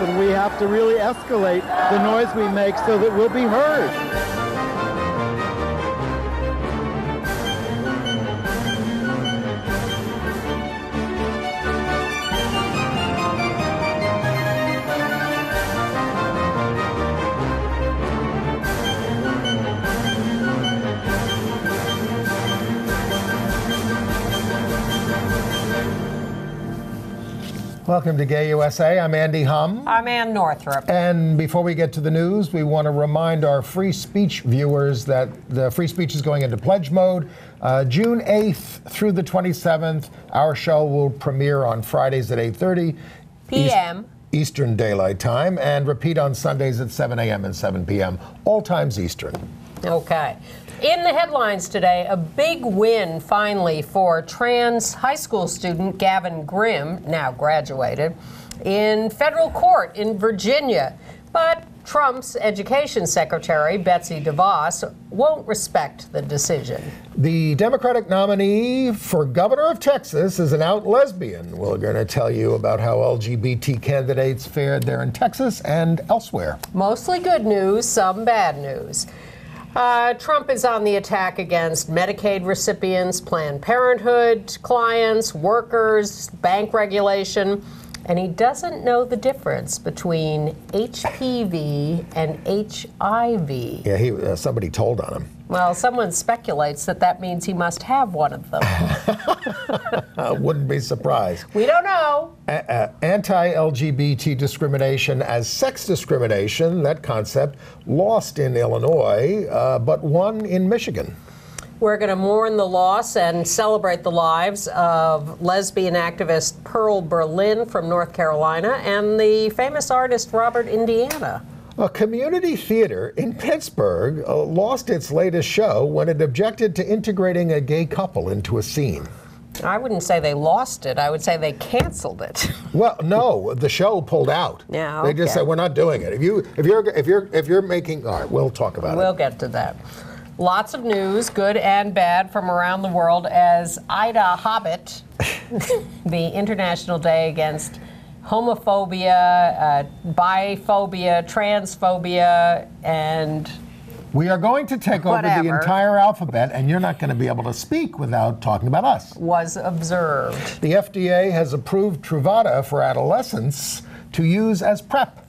happen. We have to really escalate the noise we make so that we'll be heard. Welcome to Gay USA. I'm Andy Hum. I'm Ann Northrup. And before we get to the news, we want to remind our free speech viewers that the free speech is going into pledge mode. June 8th through the 27th, our show will premiere on Fridays at 8:30 p.m. Eastern Daylight Time and repeat on Sundays at 7 a.m. and 7 p.m., all times Eastern. Okay. In the headlines today, a big win finally for trans high school student Gavin Grimm, now graduated, in federal court in Virginia. But Trump's education secretary, Betsy DeVos, won't respect the decision. The Democratic nominee for governor of Texas is an out lesbian. We're going to tell you about how LGBT candidates fared there in Texas and elsewhere. Mostly good news, some bad news. Trump is on the attack against Medicaid recipients, Planned Parenthood clients, workers, bank regulation, and he doesn't know the difference between HPV and HIV. Yeah, somebody told on him. Well, someone speculates that that means he must have one of them. Wouldn't be surprised. We don't know. Anti-LGBT discrimination as sex discrimination, that concept, lost in Illinois, but won in Michigan. We're going to mourn the loss and celebrate the lives of lesbian activist Pearl Berlin from North Carolina and the famous artist Robert Indiana. A community theater in Pittsburgh lost its latest show when it objected to integrating a gay couple into a scene. I wouldn't say they lost it. I would say they canceled it. Well, no, the show pulled out. Yeah, They just said we're not doing it. If you're making, all right, we'll talk about it. We'll get to that. Lots of news, good and bad, from around the world as IDAHOT, the International Day Against Homophobia, Biphobia, Transphobia, and we are going to take over the entire alphabet, and you're not going to be able to speak without talking about us. Was observed. The FDA has approved Truvada for adolescents to use as PrEP.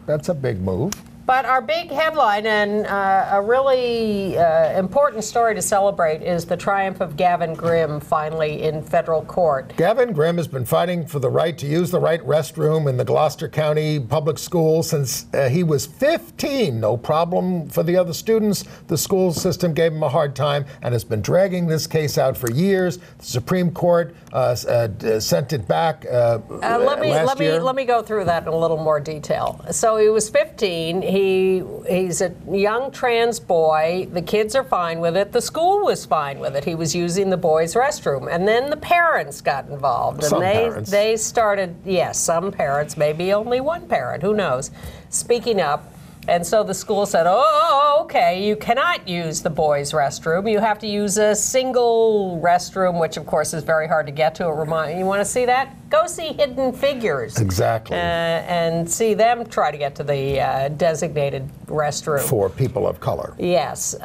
That's a big move. But our big headline and a really important story to celebrate is the triumph of Gavin Grimm finally in federal court. Gavin Grimm has been fighting for the right to use the right restroom in the Gloucester County Public Schools since he was 15. No problem for the other students. The school system gave him a hard time and has been dragging this case out for years. The Supreme Court sent it back last year. Let me go through that in a little more detail. So he was 15. He's a young trans boy. The kids are fine with it. The school was fine with it. He was using the boys' restroom. And then the parents got involved. And they started, yes, some parents, maybe only one parent, who knows, speaking up. And so the school said, oh, okay, you cannot use the boys' restroom. You have to use a single restroom, which, of course, is very hard to get to. You want to see that? Go see Hidden Figures. Exactly. And see them try to get to the designated restroom. For people of color. Yes.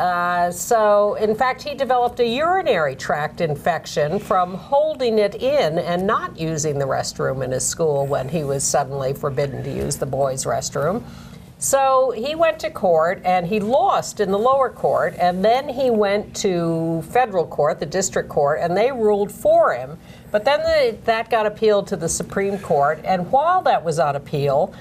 So, in fact, he developed a urinary tract infection from holding it in and not using the restroom in his school when he was suddenly forbidden to use the boys' restroom. So he went to court, and he lost in the lower court, and then he went to federal court, the district court, and they ruled for him. But then that got appealed to the Supreme Court, and while that was on appeal,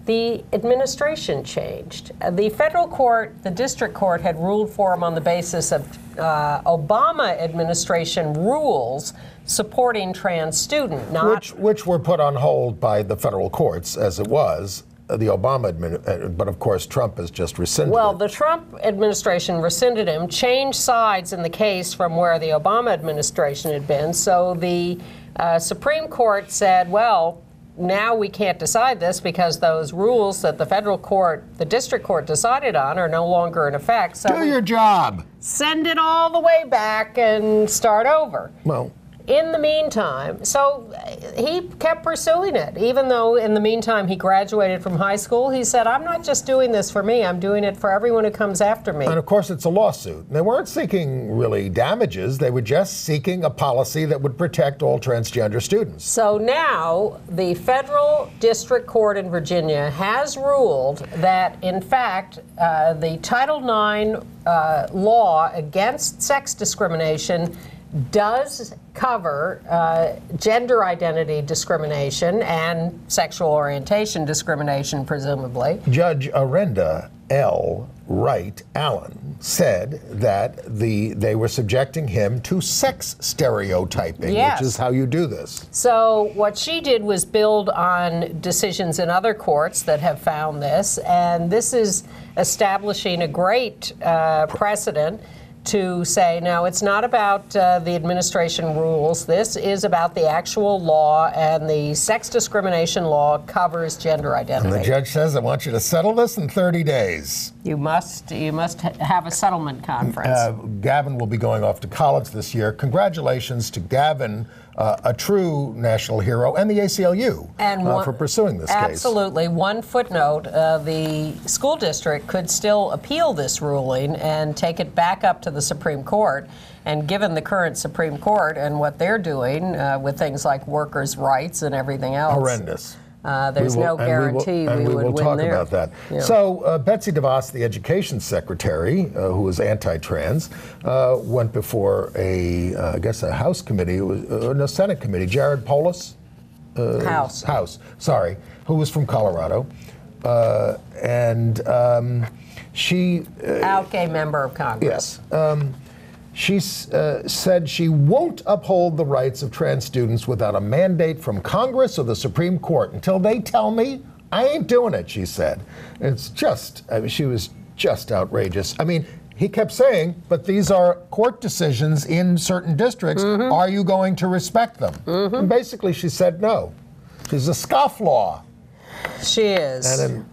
the administration changed. The federal court, the district court, had ruled for him on the basis of Obama administration rules supporting trans students. Which were put on hold by the federal courts, as it was. The Obama but of course Trump has just rescinded Well, it. the Trump administration rescinded him, changed sides in the case from where the Obama administration had been. So the Supreme Court said, well, now we can't decide this because those rules that the federal court, the district court decided on are no longer in effect. So do your job. Send it all the way back and start over. Well, In the meantime, so he kept pursuing it, even though in the meantime he graduated from high school. He said, I'm not just doing this for me, I'm doing it for everyone who comes after me. And of course it's a lawsuit. They weren't seeking really damages, they were just seeking a policy that would protect all transgender students. So now the federal district court in Virginia has ruled that, in fact, the Title IX law against sex discrimination does cover gender identity discrimination and sexual orientation discrimination, presumably. Judge Arenda L. Wright Allen said that they were subjecting him to sex stereotyping, yes, which is how you do this. So what she did was build on decisions in other courts that have found this, and this is establishing a great precedent to say, no, it's not about the administration rules. This is about the actual law, and the sex discrimination law covers gender identity. And the judge says, I want you to settle this in 30 days. You must have a settlement conference. Gavin will be going off to college this year. Congratulations to Gavin, a true national hero, and the ACLU for pursuing this case. Absolutely. One footnote, the school district could still appeal this ruling and take it back up to the Supreme Court. And given the current Supreme Court and what they're doing with things like workers' rights and everything else. Horrendous. There's no guarantee we would win talk there. about that. Yeah. So Betsy DeVos, the education secretary, who was anti-trans, went before I guess a House committee, no, Senate committee, Jared Polis? House, sorry, who was from Colorado. She... out gay member of Congress. Yes. She said she won't uphold the rights of trans students without a mandate from Congress or the Supreme Court. Until they tell me, I ain't doing it, she said. It's just, she was just outrageous. I mean, he kept saying, but these are court decisions in certain districts. Mm-hmm. Are you going to respect them? Mm-hmm. And basically she said no. She's a scofflaw. She is. And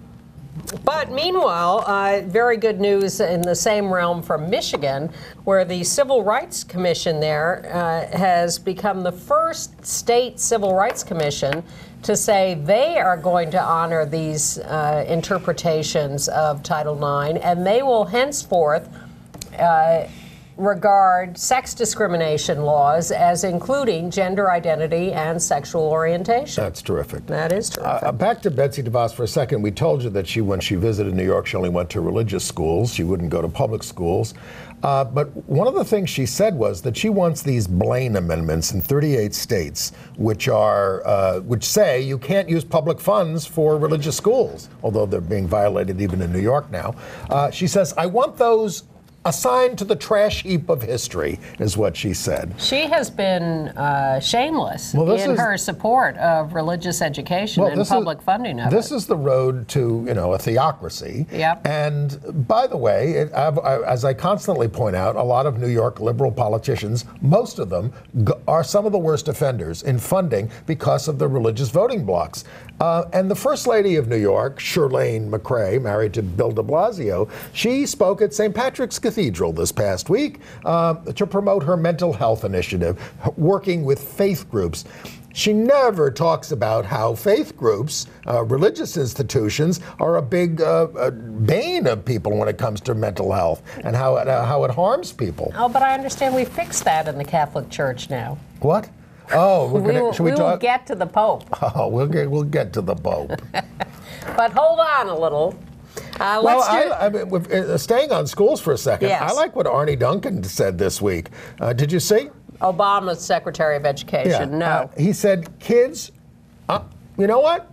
But meanwhile, very good news in the same realm from Michigan, where the Civil Rights Commission there has become the first state civil rights commission to say they are going to honor these interpretations of Title IX, and they will henceforth regard sex discrimination laws as including gender identity and sexual orientation. That's terrific. That is terrific. Back to Betsy DeVos for a second. We told you that when she visited New York, she only went to religious schools. She wouldn't go to public schools. But one of the things she said was that she wants these Blaine amendments in 38 states, which say you can't use public funds for religious schools, although they're being violated even in New York now. She says, I want those assigned to the trash heap of history, is what she said. She has been shameless in her support of religious education and public funding of it. This is the road to, a theocracy. Yep. And by the way, as I constantly point out, a lot of New York liberal politicians, most of them are some of the worst offenders in funding because of the religious voting blocks. And the First Lady of New York, Shirlane McCray, married to Bill de Blasio, she spoke at St. Patrick's Cathedral this past week to promote her mental health initiative, working with faith groups. She never talks about how faith groups, religious institutions, are a big bane of people when it comes to mental health and how it harms people. Oh, but I understand we fixed that in the Catholic Church now. What? Oh, we will get to the Pope. Oh, we'll get to the Pope. But hold on a little. Staying on schools for a second, yes. I like what Arnie Duncan said this week. Did you see? Obama's Secretary of Education. No. He said, kids, you know what?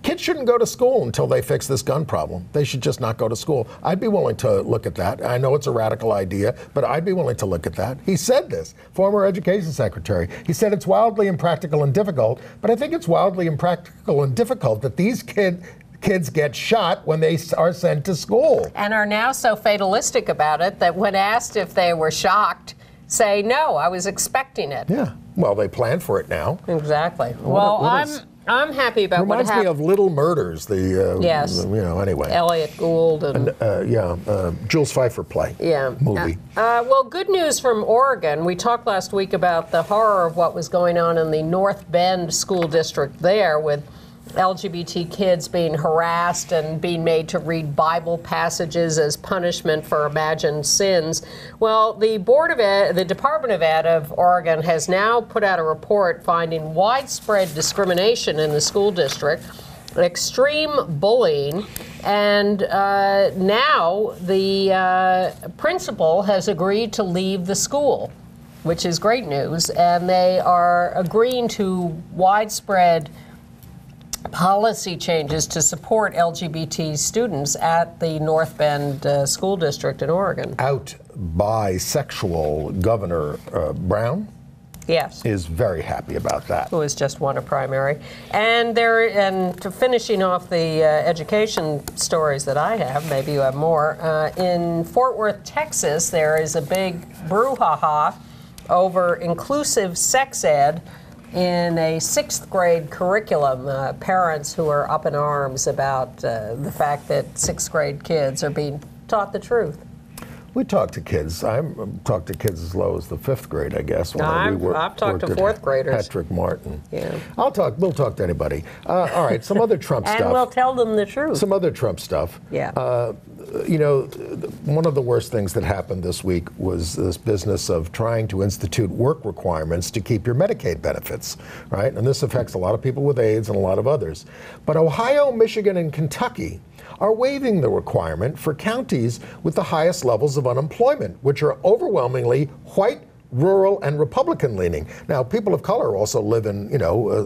Kids shouldn't go to school until they fix this gun problem. They should just not go to school. I'd be willing to look at that. I know it's a radical idea, but I'd be willing to look at that. He said this, former education secretary. He said it's wildly impractical and difficult, but I think it's wildly impractical and difficult that these kids get shot when they are sent to school. And are now so fatalistic about it that when asked if they were shocked, say, no, I was expecting it. Yeah. Well, they plan for it now. Exactly. Well, I'm happy about what happened. Reminds me of Little Murders, Yes. Anyway. Elliot Gould and Jules Pfeiffer play. Yeah. Movie. Well, good news from Oregon. We talked last week about the horror of what was going on in the North Bend school district there with LGBT kids being harassed and being made to read Bible passages as punishment for imagined sins. Well, the Department of Ed of Oregon has now put out a report finding widespread discrimination in the school district, extreme bullying, and now the principal has agreed to leave the school, which is great news, and they are agreeing to widespread policy changes to support LGBT students at the North Bend School District in Oregon. Out bisexual Governor Brown. Yes. Is very happy about that. Who has just won a primary. And to finishing off the education stories that I have, maybe you have more, in Fort Worth, Texas, there is a big brouhaha over inclusive sex ed in a 6th grade curriculum. Parents who are up in arms about the fact that 6th grade kids are being taught the truth. We talk to kids. I've talked to kids as low as the 5th grade, I guess. I've talked to 4th graders. Patrick Martin. Yeah. We'll talk to anybody. All right, some other Trump stuff. And we'll tell them the truth. Some other Trump stuff. Yeah. One of the worst things that happened this week was this business of trying to institute work requirements to keep your Medicaid benefits, right? And this affects a lot of people with AIDS and a lot of others. But Ohio, Michigan, and Kentucky are waiving the requirement for counties with the highest levels of unemployment, which are overwhelmingly white, rural, and Republican-leaning. Now, people of color also live in,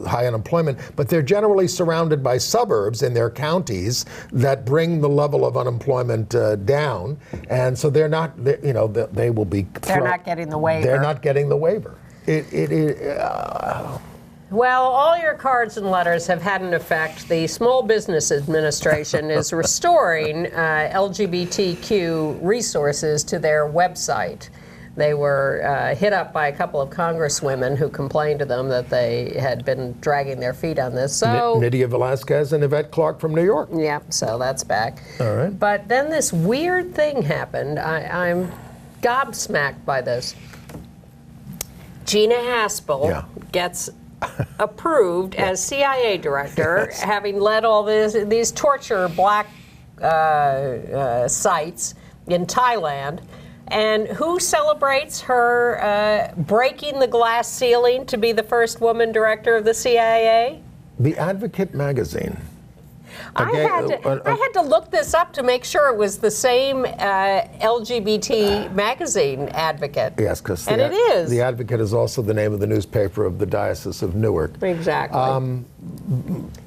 high unemployment, but they're generally surrounded by suburbs in their counties that bring the level of unemployment down, and so they will be. They're not getting the waiver. They're not getting the waiver. Well, all your cards and letters have had an effect. The Small Business Administration is restoring LGBTQ resources to their website. They were hit up by a couple of congresswomen who complained to them that they had been dragging their feet on this. So Nydia Velasquez and Yvette Clarke from New York. Yeah, so that's back. All right. But then this weird thing happened. I'm gobsmacked by this. Gina Haspel gets approved as CIA director, having led all these torture black sites in Thailand. And who celebrates her breaking the glass ceiling to be the first woman director of the CIA? The Advocate magazine. I had to look this up to make sure it was the same LGBT magazine, Advocate. Yes, because it is. The Advocate is also the name of the newspaper of the Diocese of Newark. Exactly.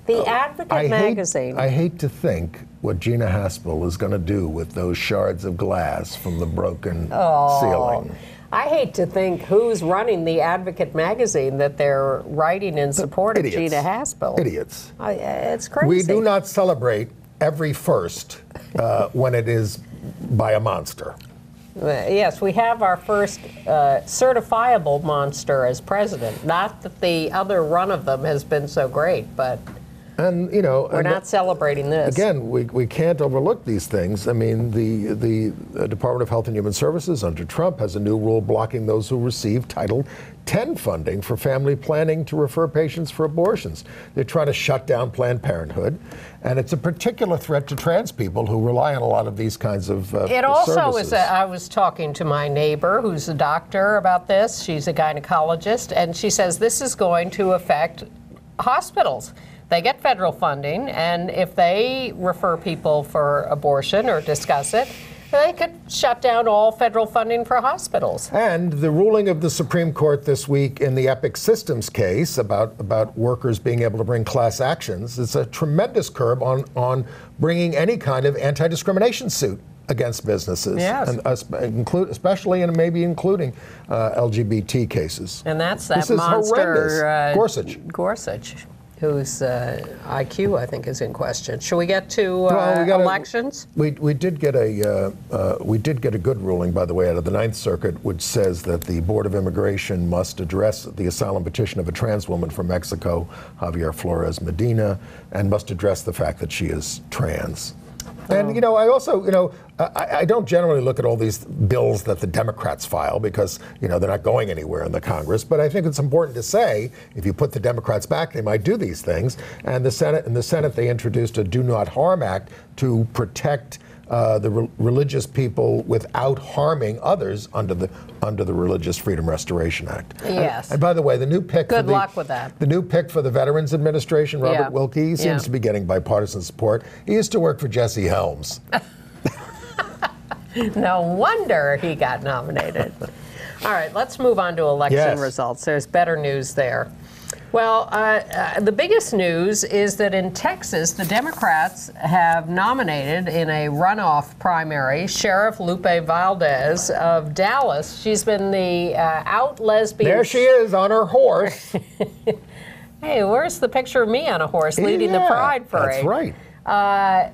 The Advocate magazine. I hate to think what Gina Haspel is going to do with those shards of glass from the broken ceiling. I hate to think who's running the Advocate magazine that they're writing in support of Gina Haspel. Idiots. It's crazy. We do not celebrate every first when it is by a monster. Yes, we have our first certifiable monster as president. Not that the other run of them has been so great, but we're not celebrating this. Again, we can't overlook these things. I mean, the Department of Health and Human Services under Trump has a new rule blocking those who receive Title X funding for family planning to refer patients for abortions. They're trying to shut down Planned Parenthood, and it's a particular threat to trans people who rely on a lot of these kinds of It also services. I was talking to my neighbor who's a doctor about this. She's a gynecologist, and she says this is going to affect hospitals. They get federal funding, and if they refer people for abortion or discuss it, they could shut down all federal funding for hospitals. And the ruling of the Supreme Court this week in the Epic Systems case about workers being able to bring class actions is a tremendous curb on bringing any kind of anti-discrimination suit against businesses, and especially and maybe including LGBT cases. And that's that this is monster horrendous. Gorsuch, whose IQ, I think, is in question. Should we get to elections? We did get a good ruling, by the way, out of the Ninth Circuit, which says that the Board of Immigration must address the asylum petition of a trans woman from Mexico, Javier Flores Medina, and must address the fact that she is trans. And, I also, I don't generally look at all these bills that the Democrats file because, they're not going anywhere in the Congress. But I think it's important to say, if you put the Democrats back, they might do these things. And in the Senate, they introduced a Do Not Harm Act to protect the religious people without harming others under the Religious Freedom Restoration Act. Yes. And by the way, the new pick Good luck with that. The new pick for the Veterans Administration, Robert Wilkie, seems to be getting bipartisan support. He used to work for Jesse Helms. No wonder he got nominated. All right, let's move on to election results. There's better news there. Well, the biggest news is that in Texas, the Democrats have nominated in a runoff primary Sheriff Lupe Valdez of Dallas. She's been the out lesbian. There she is on her horse. Hey, where's the picture of me on a horse leading the Pride Parade? That's right.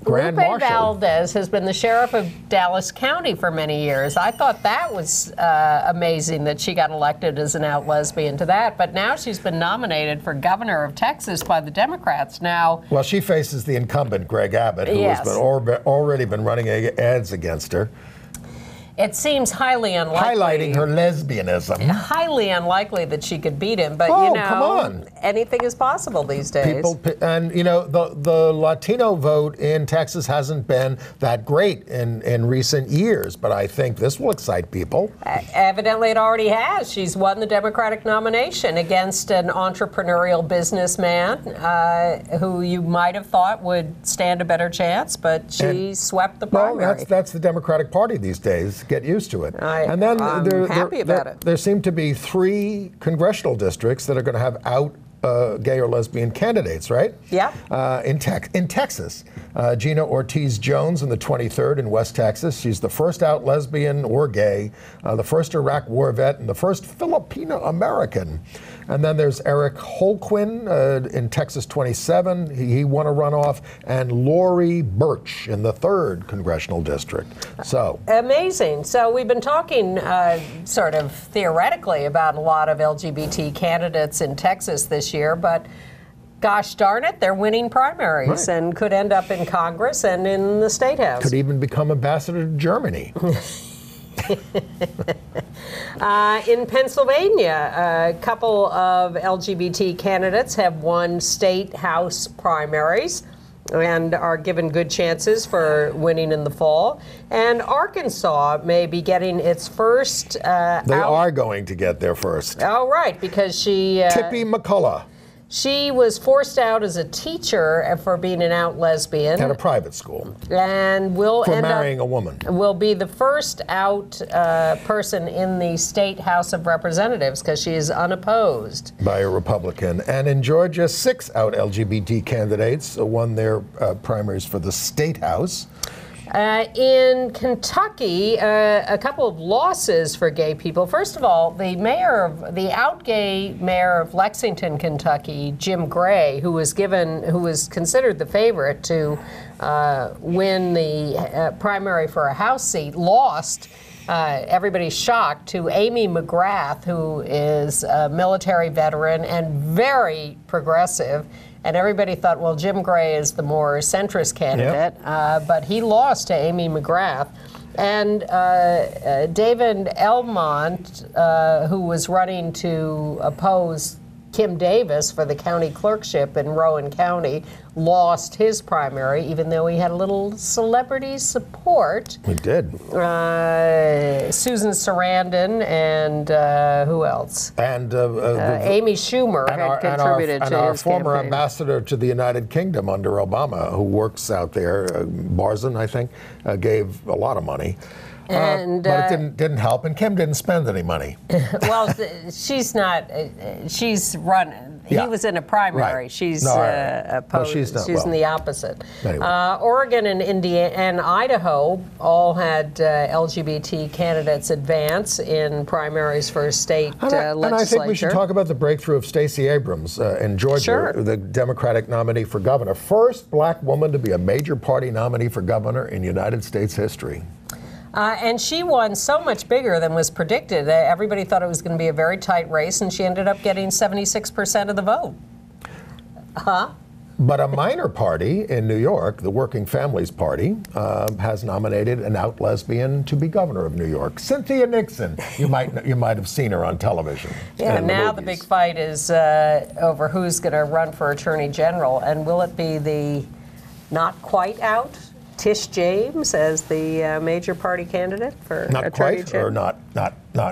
Grand Lupe Marshal. Valdez has been the sheriff of Dallas County for many years. I thought that was amazing that she got elected as an out lesbian to that. But now she's been nominated for governor of Texas by the Democrats. Now, well, she faces the incumbent, Greg Abbott, who has already been running ads against her. It seems highly unlikely. Highlighting her lesbianism. Highly unlikely that she could beat him, but come on. Anything is possible these days. The Latino vote in Texas hasn't been that great in recent years, but I think this will excite people. Evidently, it already has. She's won the Democratic nomination against an entrepreneurial businessman who you might have thought would stand a better chance, but she swept the primary. Well, that's the Democratic Party these days. Get used to it. I'm happy about it. There seem to be 3 congressional districts that are going to have out gay or lesbian candidates, right? Yeah. In Texas, Gina Ortiz-Jones in the 23rd in West Texas. She's the first out lesbian or gay, the first Iraq war vet, and the first Filipino-American. And then there's Eric Holquin in Texas 27. He won a runoff. And Lori Birch in the 3rd congressional district. So amazing. So we've been talking sort of theoretically about a lot of LGBT candidates in Texas this year, but gosh darn it, they're winning primaries and could end up in Congress and in the State House. Could even become ambassador to Germany. In Pennsylvania, a couple of LGBT candidates have won State House primaries and are given good chances for winning in the fall. And Arkansas may be getting its first They are going to get their first. Oh, right, because she... Tippy McCullough. She was forced out as a teacher for being an out lesbian. At a private school. And will for marrying a woman. Will be the first out person in the State House of Representatives because she is unopposed. By a Republican. And in Georgia, 6 out LGBT candidates won their primaries for the State House. In Kentucky, a couple of losses for gay people. First of all, the out gay mayor of Lexington, Kentucky, Jim Gray, who was considered the favorite to win the primary for a House seat, lost. Everybody's shocked to Amy McGrath, who is a military veteran and very progressive. And everybody thought, well, Jim Gray is the more centrist candidate, but he lost to Amy McGrath. And David Elmont, who was running to oppose Kim Davis for the county clerkship in Rowan County, lost his primary, even though he had a little celebrity support. He did. Susan Sarandon and who else? And Amy Schumer had contributed to his campaign. And our former ambassador to the United Kingdom under Obama, who works out there, Barzan, I think, gave a lot of money. And, but it didn't help, and Kim didn't spend any money. Well, she's not. She's run. Yeah. He was in a primary. Right. She's No, opposed. well, she's in the opposite. Anyway. Oregon and Indiana and Idaho all had LGBT candidates advance in primaries for state legislature. And I think we should talk about the breakthrough of Stacey Abrams in Georgia, Sure. the Democratic nominee for governor. First black woman to be a major party nominee for governor in United States history. And she won so much bigger than was predicted. Everybody thought it was going to be a very tight race, and she ended up getting 76% of the vote. But a minor party in New York, the Working Families Party, has nominated an out lesbian to be governor of New York, Cynthia Nixon. You might have seen her on television. Yeah, now the big fight is over who's going to run for Attorney General, and will it be the not quite out Tish James as the major party candidate for Attorney General? Not quite, or not?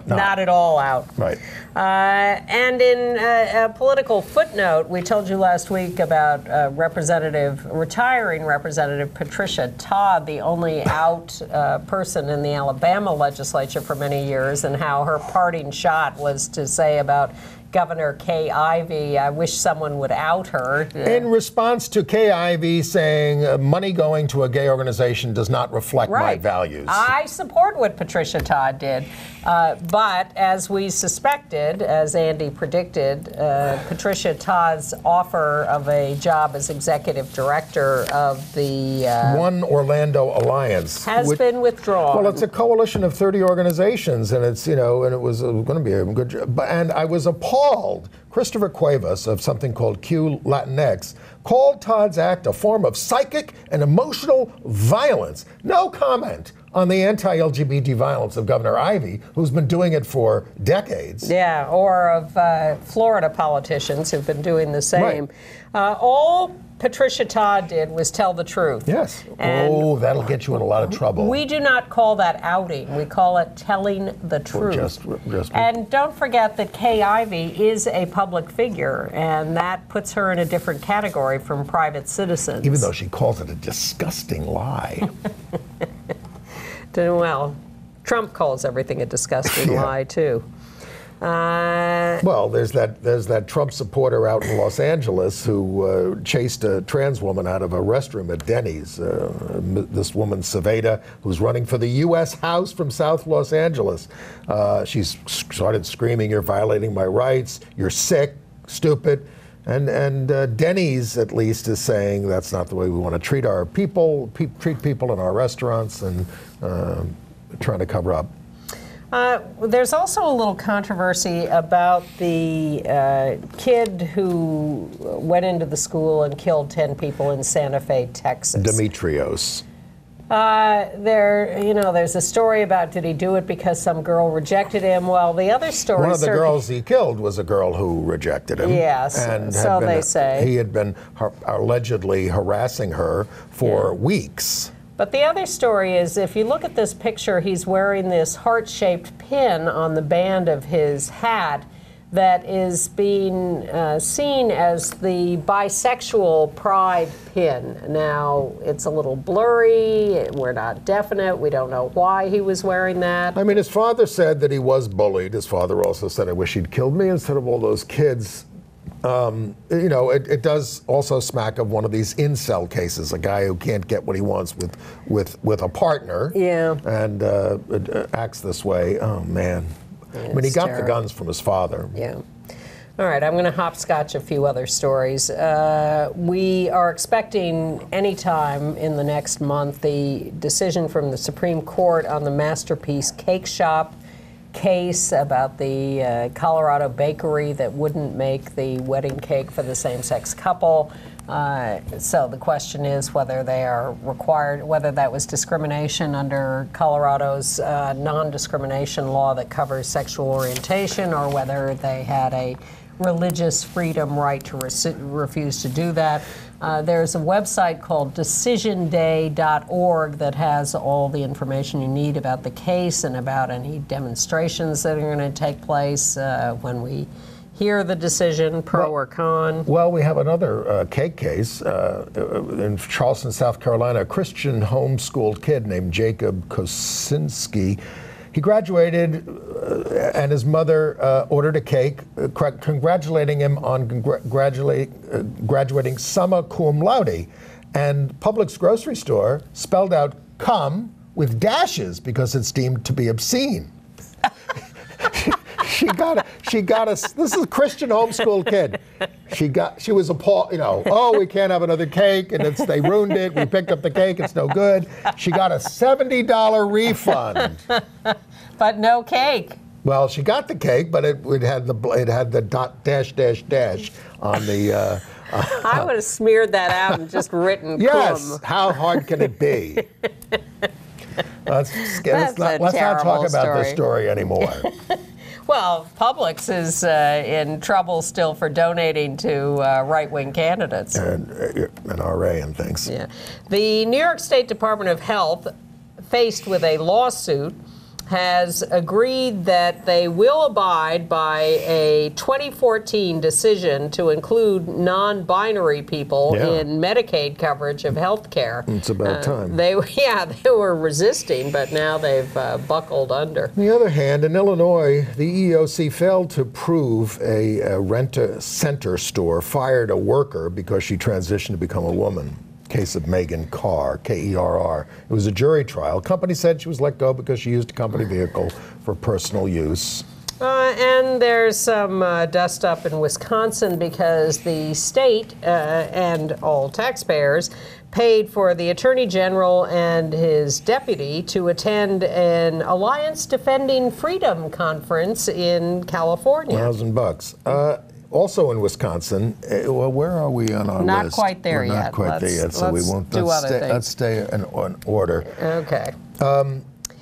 Not at all out. Right. And in a political footnote, we told you last week about retiring Representative Patricia Todd, the only out person in the Alabama legislature for many years, and how her parting shot was to say about Governor Kay Ivey, I wish someone would out her. In response to Kay Ivey saying money going to a gay organization does not reflect my values. I support what Patricia Todd did. But as we suspected, as Andy predicted, Patricia Todd's offer of a job as executive director of the One Orlando Alliance has been withdrawn. Well, it's a coalition of 30 organizations, and it's, and it was going to be a good job. And I was appalled. Christopher Cuevas of something called Q Latinx called Todd's act a form of psychic and emotional violence. No comment on the anti-LGBT violence of Governor Ivey, who's been doing it for decades. Yeah, or of Florida politicians who've been doing the same. Right. All Patricia Todd did was tell the truth. Yes. And that'll get you in a lot of trouble. We do not call that outing. We call it telling the truth. Just and don't forget that Kay Ivey is a public figure, and that puts her in a different category from private citizens. Even though she calls it a disgusting lie. Well, Trump calls everything a disgusting lie, too. Well, there's that Trump supporter out in Los Angeles who chased a trans woman out of a restroom at Denny's. This woman, Saveda, who's running for the U.S. House from South Los Angeles. She's started screaming, "You're violating my rights. You're sick, stupid." And Denny's, at least, is saying that's not the way we want to treat our people, treat people in our restaurants, and trying to cover up. There's also a little controversy about the kid who went into the school and killed 10 people in Santa Fe, Texas. Demetrios. There's a story about did he do it because some girl rejected him? Well, the other story. One of the girls he killed was a girl who rejected him. Yes, and so they say. He had been allegedly harassing her for weeks. But the other story is, if you look at this picture, he's wearing this heart-shaped pin on the band of his hat that is being seen as the bisexual pride pin. Now, it's a little blurry. We're not definite. We don't know why he was wearing that. I mean, his father said that he was bullied. His father also said, "I wish he'd killed me instead of all those kids." It does also smack of one of these incel cases, a guy who can't get what he wants with a partner, and acts this way. Oh man! I mean, he got the guns from his father. Yeah. All right, I'm going to hopscotch a few other stories. We are expecting anytime in the next month the decision from the Supreme Court on the Masterpiece Cake Shop case about the Colorado bakery that wouldn't make the wedding cake for the same-sex couple. So the question is whether they are required, whether that was discrimination under Colorado's non-discrimination law that covers sexual orientation, or whether they had a religious freedom right to refuse to do that. There's a website called decisionday.org that has all the information you need about the case and about any demonstrations that are going to take place when we hear the decision, pro or con? Well, we have another cake case in Charleston, South Carolina. A Christian homeschooled kid named Jacob Kosinski. He graduated, and his mother ordered a cake, congratulating him on graduating summa cum laude. And Publix grocery store spelled out "cum" with dashes because it's deemed to be obscene. She got a. This is a Christian homeschool kid. She was appalled. You know, oh, we can't have another cake, and they ruined it. We picked up the cake. It's no good. She got a $70 refund. But no cake. Well, she got the cake, but it had the dot dash on the. I would have smeared that out and just written Yes. cum. How hard can it be? Let's not talk about this story anymore. Well, Publix is in trouble still for donating to right-wing candidates. And RA and things. Yeah. The New York State Department of Health, faced with a lawsuit, has agreed that they will abide by a 2014 decision to include non-binary people in Medicaid coverage of health care. It's about time. They were resisting, but now they've buckled under. On the other hand, in Illinois, the EEOC failed to prove a rent-a-center store fired a worker because she transitioned to become a woman. Case of Megan Carr, Kerr. It was a jury trial. Company said she was let go because she used a company vehicle for personal use. And there's some dust up in Wisconsin because the state and all taxpayers paid for the Attorney General and his deputy to attend an Alliance Defending Freedom conference in California. $1,000. Also in Wisconsin, well, where are we on our list? Not quite there yet. Not quite there yet, so we won't. Let's stay in order. Okay.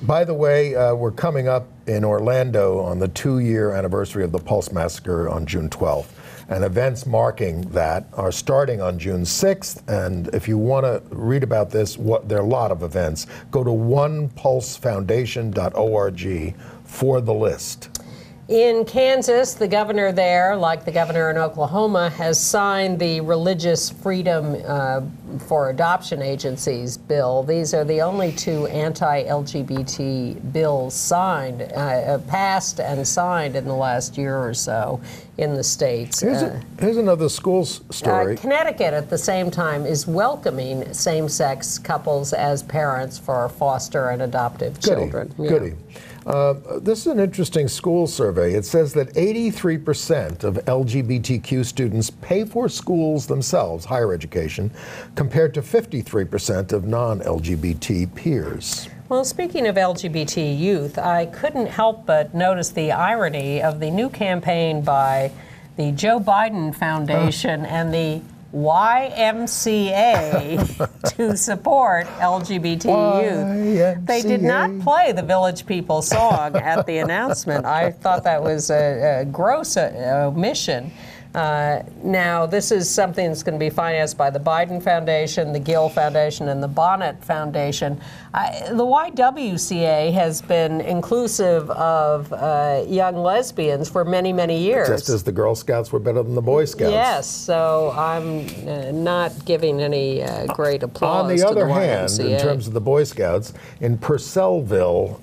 By the way, we're coming up in Orlando on the 2-year anniversary of the Pulse Massacre on June 12th. And events marking that are starting on June 6th. And if you want to read about this, there are a lot of events. Go to onepulsefoundation.org for the list. In Kansas, the governor there, like the governor in Oklahoma, has signed the Religious Freedom for Adoption Agencies bill. These are the only 2 anti-LGBT bills signed, passed and signed in the last year or so in the states. Here's another school story. Connecticut, at the same time, is welcoming same-sex couples as parents for foster and adoptive children. Goody. This is an interesting school survey. It says that 83% of LGBTQ students pay for schools themselves, higher education, compared to 53% of non-LGBT peers. Well, speaking of LGBT youth, I couldn't help but notice the irony of the new campaign by the Joe Biden Foundation and the YMCA to support LGBT youth. They did not play the Village People song at the announcement. I thought that was a gross omission. Now, this is something that's going to be financed by the Biden Foundation, the Gill Foundation, and the Bonnet Foundation. The YWCA has been inclusive of young lesbians for many, many years. Just as the Girl Scouts were better than the Boy Scouts. Yes, so I'm not giving any great applause to the YWCA. On the other hand, in terms of the Boy Scouts, in Purcellville,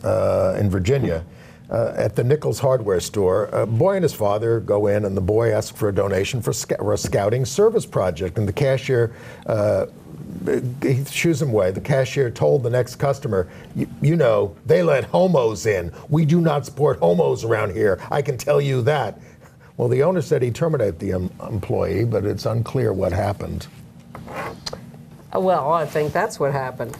in Virginia, at the Nichols hardware store, a boy and his father go in, and the boy asks for a donation for a scouting service project. And the cashier, he shoos him away. The cashier told the next customer, you know, they let homos in. We do not support homos around here. I can tell you that. Well, the owner said he terminated the employee, but it's unclear what happened. Well, I think that's what happened.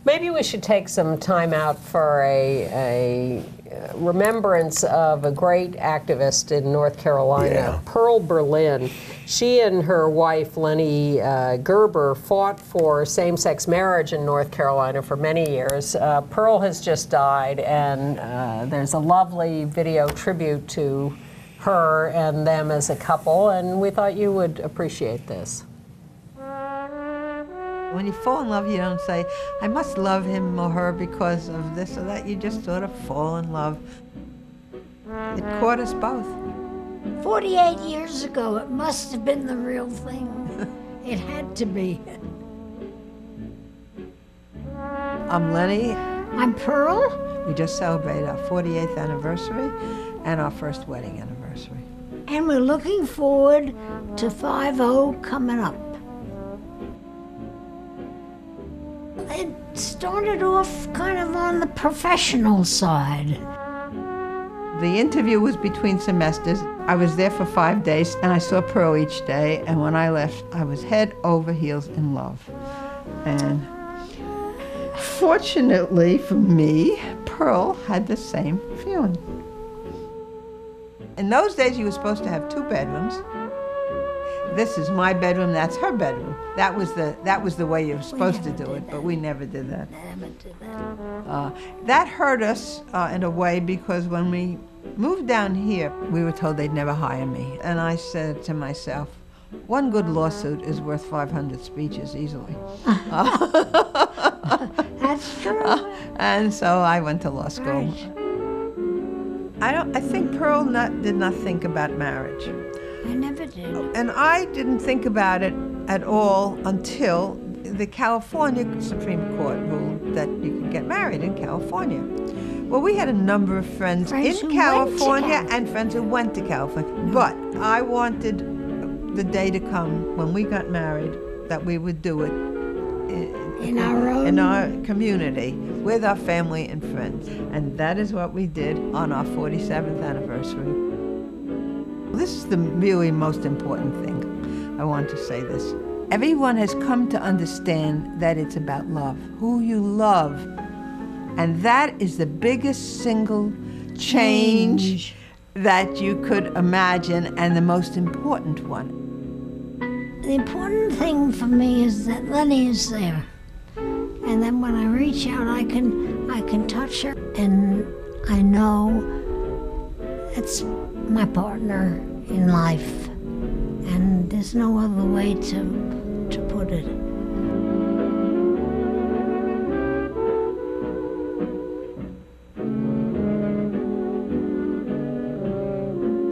Maybe we should take some time out for a remembrance of a great activist in North Carolina, Pearl Berlin. She and her wife, Lenny Gerber, fought for same-sex marriage in North Carolina for many years. Pearl has just died, and there's a lovely video tribute to her and them as a couple, and we thought you would appreciate this. When you fall in love, you don't say, I must love him or her because of this or that. You just sort of fall in love. It caught us both. 48 years ago, it must have been the real thing. It had to be. I'm Lenny. I'm Pearl. We just celebrated our 48th anniversary and our first wedding anniversary. And we're looking forward to 5-0 coming up. It started off kind of on the professional side. The interview was between semesters. I was there for 5 days, and I saw Pearl each day, and when I left, I was head over heels in love. And fortunately for me, Pearl had the same feeling. In those days, you were supposed to have 2 bedrooms. This is my bedroom, that's her bedroom. That was the way you were supposed to do it, but we never did that. That hurt us in a way, because when we moved down here, we were told they'd never hire me. And I said to myself, one good lawsuit is worth 500 speeches easily. That's true. And so I went to law school. Right. I think Pearl did not think about marriage. I never did. And I didn't think about it at all until the California Supreme Court ruled that you could get married in California. Well, we had a number of friends in California and friends who went to California. But I wanted the day to come when we got married that we would do it in our community with our family and friends. And that is what we did on our 47th anniversary. This is the really most important thing. I want to say this. Everyone has come to understand that it's about love, who you love. And that is the biggest single change that you could imagine, and the most important one. The important thing for me is that Lenny is there. And then when I reach out, I can touch her, and I know it's my partner in life. And there's no other way to put it.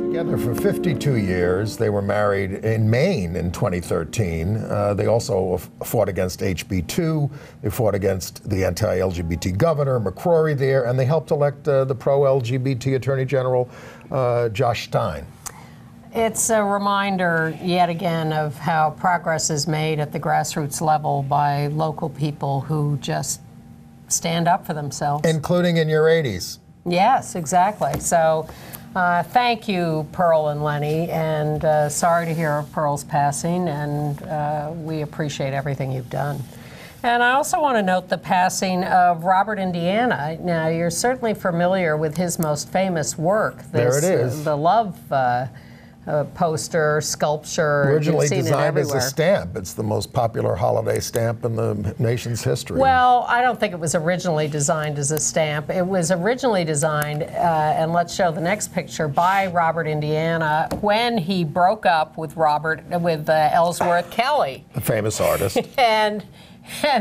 Together for 52 years. They were married in Maine in 2013. They also fought against HB2. They fought against the anti-LGBT governor, McCrory, there, and they helped elect the pro-LGBT Attorney General, Josh Stein. It's a reminder, yet again, of how progress is made at the grassroots level by local people who just stand up for themselves. Including in your 80s. Yes, exactly. So thank you, Pearl and Lenny, and sorry to hear of Pearl's passing, and we appreciate everything you've done. And I also want to note the passing of Robert Indiana. Now, you're certainly familiar with his most famous work. There it is. The Love poster, sculpture. Originally designed as a stamp. It's the most popular holiday stamp in the nation's history. Well, I don't think it was originally designed as a stamp. It was originally designed, and let's show the next picture, by Robert Indiana when he broke up with Ellsworth Kelly. The famous artist. And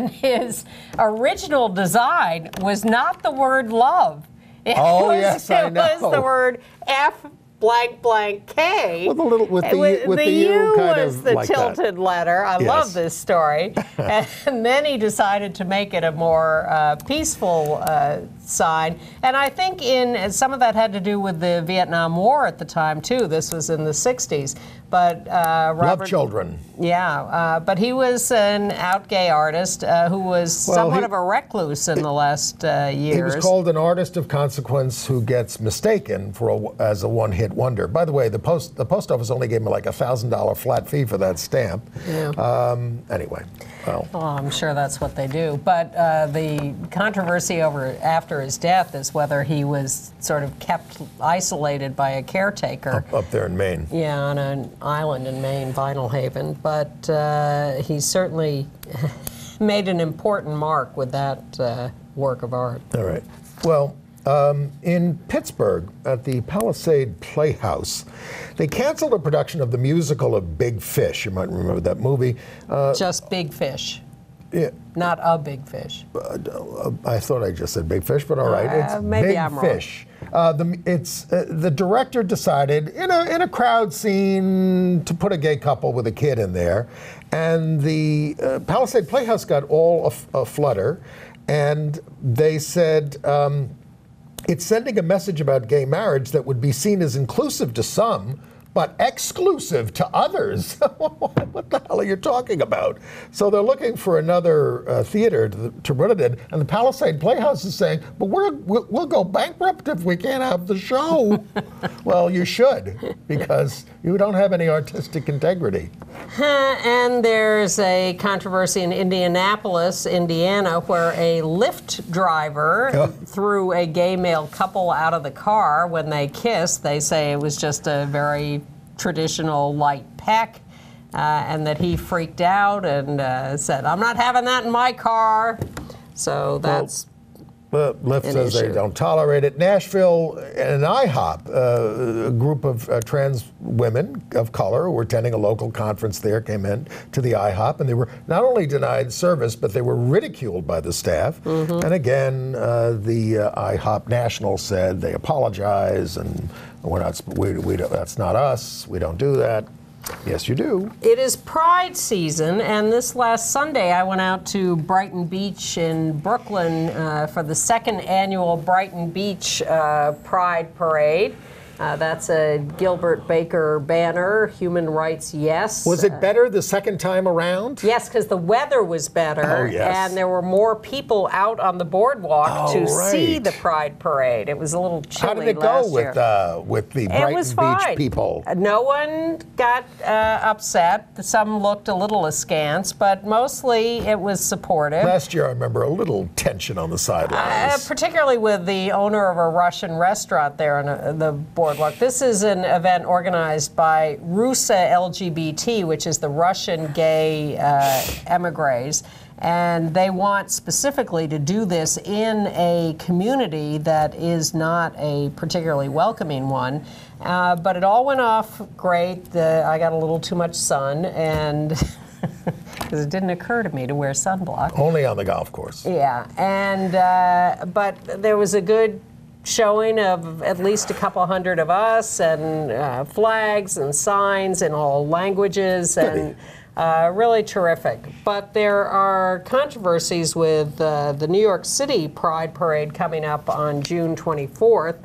his original design was not the word love. It was the word F blank blank K. With the U kind was of the like tilted that. letter. I love this story. And then he decided to make it a more peaceful side. And I think some of that had to do with the Vietnam War at the time too. This was in the 60s. But Robert, Love Children. Yeah, but he was an out gay artist who was somewhat of a recluse in the last years. He was called an artist of consequence who gets mistaken as a one-hit wonder. By the way, the post office only gave me like $1,000 flat fee for that stamp. Yeah. Anyway, well. Oh, I'm sure that's what they do. But the controversy after his death is whether he was sort of kept isolated by a caretaker. Up there in Maine. Yeah, on an island in Maine, Vinyl Haven. But he certainly made an important mark with that work of art. All right. Well, in Pittsburgh, at the Palisade Playhouse, they canceled a production of the musical of Big Fish. You might remember that movie. Just Big Fish. Yeah. Not a big fish. I thought I just said Big Fish, but all right. It's maybe Big I'm wrong. Fish. The director decided in a crowd scene to put a gay couple with a kid in there, and the Palisade Playhouse got all a flutter, and they said it's sending a message about gay marriage that would be seen as inclusive to some, but exclusive to others. What the hell are you talking about? So they're looking for another theater to run it in, and the Palisade Playhouse is saying, but we'll go bankrupt if we can't have the show. Well, you should, because you don't have any artistic integrity. And there's a controversy in Indianapolis, Indiana, where a Lyft driver threw a gay male couple out of the car when they kissed. They say it was just a very traditional light peck, and that he freaked out and said, "I'm not having that in my car." So that's Lyft says they don't tolerate it. Nashville and IHOP, a group of trans women of color who were attending a local conference there, came in to the IHOP, and they were not only denied service, but they were ridiculed by the staff. And again, the IHOP National said they apologize, and that's not us. We don't do that. Yes, you do. It is Pride season, and this last Sunday I went out to Brighton Beach in Brooklyn for the second annual Brighton Beach Pride Parade. That's a Gilbert Baker banner, human rights, yes. Was it better the second time around? Yes, because the weather was better, and there were more people out on the boardwalk to see the Pride Parade. It was a little chilly. How did it go with the Brighton Beach people? No one got upset. Some looked a little askance, but mostly it was supportive. Last year, I remember a little tension on the sidelines. Particularly with the owner of a Russian restaurant there on the boardwalk. This is an event organized by Rusa LGBT, which is the Russian gay emigres. And they want specifically to do this in a community that is not a particularly welcoming one. But it all went off great. I got a little too much sun, and because it didn't occur to me to wear sunblock. Only on the golf course. Yeah, and but there was a good showing of at least a couple hundred of us, and flags and signs in all languages, and really terrific. But there are controversies with the New York City Pride Parade coming up on June 24th.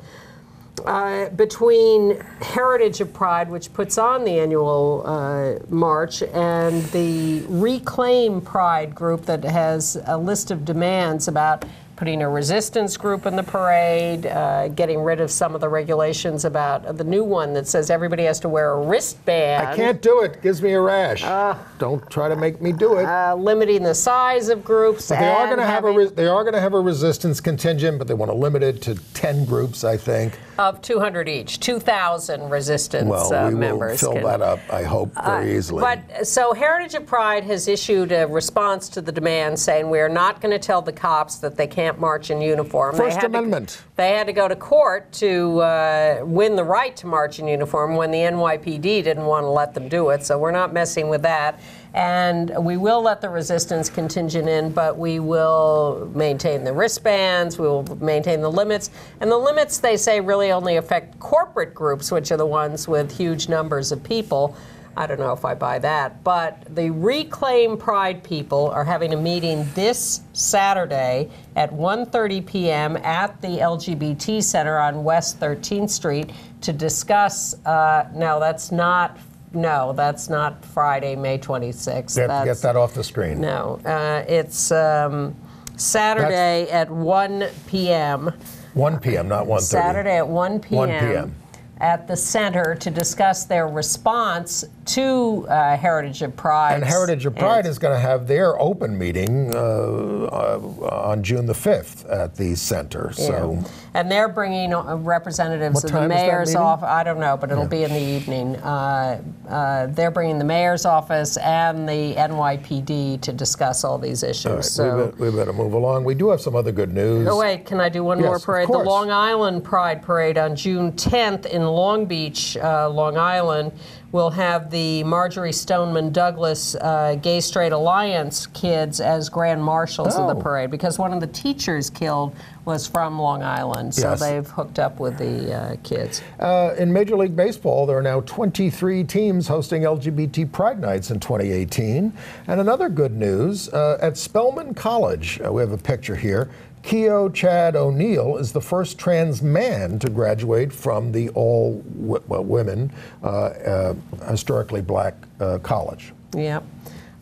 Between Heritage of Pride, which puts on the annual march, and the Reclaim Pride group that has a list of demands about putting a resistance group in the parade, getting rid of some of the regulations about the new one that says everybody has to wear a wristband. I can't do it. Gives me a rash. Don't try to make me do it. Limiting the size of groups. But they are going to have a resistance contingent, but they want to limit it to 10 groups, I think. Of 200 each, 2,000 resistance members. Well, we will fill that up, I hope, very easily. But so Heritage of Pride has issued a response to the demand saying we are not going to tell the cops that they can't march in uniform. First Amendment. They had to go to court to win the right to march in uniform when the NYPD didn't want to let them do it. So we're not messing with that. And we will let the resistance contingent in, but we will maintain the wristbands, we will maintain the limits. And the limits, they say, really only affect corporate groups, which are the ones with huge numbers of people. I don't know if I buy that. But the Reclaim Pride people are having a meeting this Saturday at 1:30 p.m. at the LGBT Center on West 13th Street to discuss, no, that's not Friday, May 26th. Get that off the screen. No, it's Saturday at 1 p.m. 1 p.m., not 1:30. Saturday at 1 p.m. 1 p.m. at the center to discuss their response to Heritage of Pride. And Heritage of Pride is going to have their open meeting on June the 5th at the center. Yeah. So, and they're bringing representatives of the mayor's office. I don't know, but it'll be in the evening. They're bringing the mayor's office and the NYPD to discuss all these issues. All right, so we better move along. We do have some other good news. Oh, wait, can I do one more parade? The Long Island Pride Parade on June 10th in Long Beach, Long Island, will have the Marjorie Stoneman Douglas Gay Straight Alliance kids as grand marshals of the parade, because one of the teachers killed was from Long Island, so they've hooked up with the kids. In Major League Baseball, there are now 23 teams hosting LGBT Pride Nights in 2018. And another good news, at Spelman College, we have a picture here, Keo Chad O'Neill is the first trans man to graduate from the all-women, historically black college. Yep.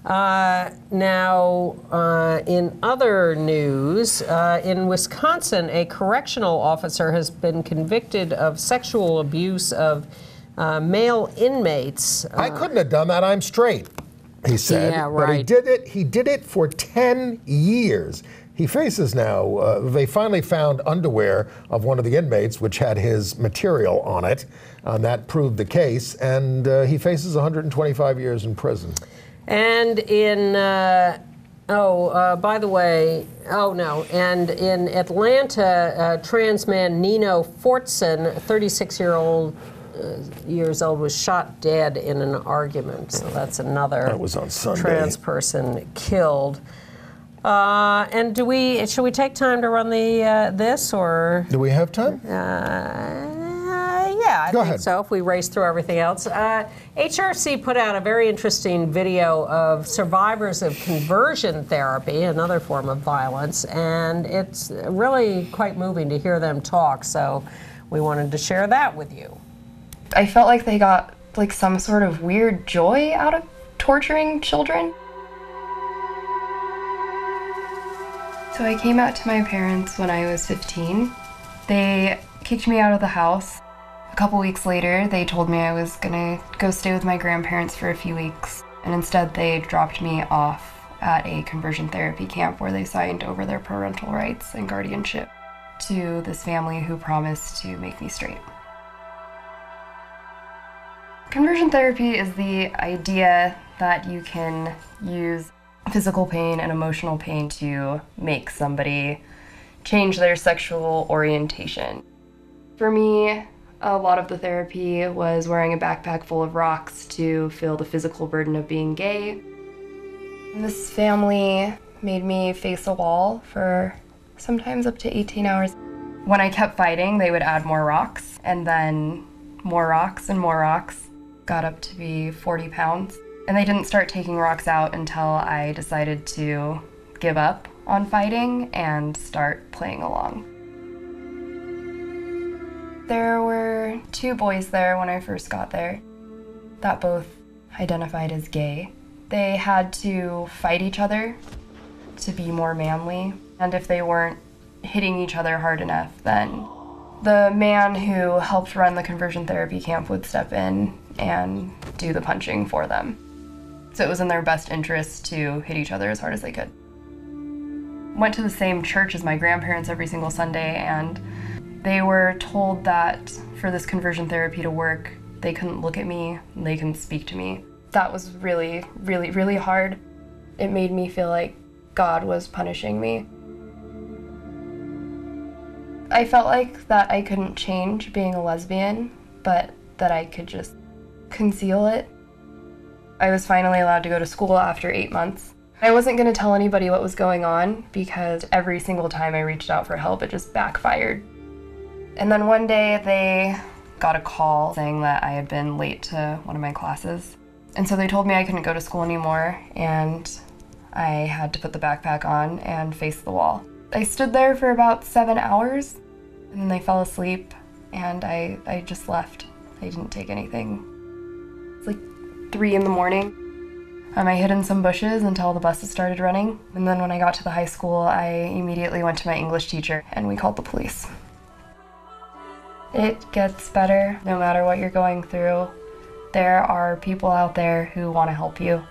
Now, in other news, in Wisconsin, a correctional officer has been convicted of sexual abuse of male inmates. I couldn't have done that. I'm straight, he said. Yeah, right. But he did it for 10 years. He faces now, they finally found underwear of one of the inmates which had his material on it, and that proved the case, and he faces 125 years in prison. And in, by the way, and in Atlanta, trans man Nino Fortson, 36-years old, was shot dead in an argument. So that's another that was on Sunday. Trans person killed. And should we take time to run this, or? Do we have time? Yeah, I Go think ahead. so, if we race through everything else. HRC put out a very interesting video of survivors of conversion therapy, another form of violence, and it's really quite moving to hear them talk, so we wanted to share that with you. I felt like they got like some sort of weird joy out of torturing children. So I came out to my parents when I was 15. They kicked me out of the house. A couple weeks later, they told me I was gonna go stay with my grandparents for a few weeks, and instead they dropped me off at a conversion therapy camp where they signed over their parental rights and guardianship to this family who promised to make me straight. Conversion therapy is the idea that you can use physical pain and emotional pain to make somebody change their sexual orientation. For me, a lot of the therapy was wearing a backpack full of rocks to feel the physical burden of being gay. And this family made me face a wall for sometimes up to 18 hours. When I kept fighting, they would add more rocks, and then more rocks and more rocks. Got up to be 40 pounds. And they didn't start taking rocks out until I decided to give up on fighting and start playing along. There were 2 boys there when I first got there that both identified as gay. They had to fight each other to be more manly, and if they weren't hitting each other hard enough, then the man who helped run the conversion therapy camp would step in and do the punching for them. So it was in their best interest to hit each other as hard as they could. Went to the same church as my grandparents every single Sunday, and they were told that for this conversion therapy to work, they couldn't look at me, they couldn't speak to me. That was really, really, really hard. It made me feel like God was punishing me. I felt like that I couldn't change being a lesbian, but that I could just conceal it. I was finally allowed to go to school after 8 months. I wasn't going to tell anybody what was going on because every single time I reached out for help, it just backfired. And then one day they got a call saying that I had been late to one of my classes. And so they told me I couldn't go to school anymore, and I had to put the backpack on and face the wall. I stood there for about 7 hours, and then they fell asleep, and I just left. I didn't take anything. It's like 3 in the morning. I hid in some bushes until the buses started running. And then when I got to the high school, I immediately went to my English teacher, and we called the police. It gets better no matter what you're going through. There are people out there who want to help you.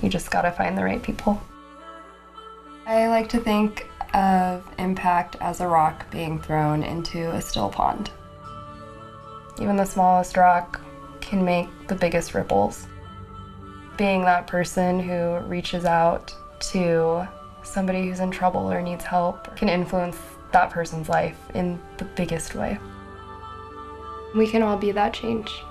You just gotta find the right people. I like to think of impact as a rock being thrown into a still pond. Even the smallest rock can make the biggest ripples. Being that person who reaches out to somebody who's in trouble or needs help can influence that person's life in the biggest way. We can all be that change.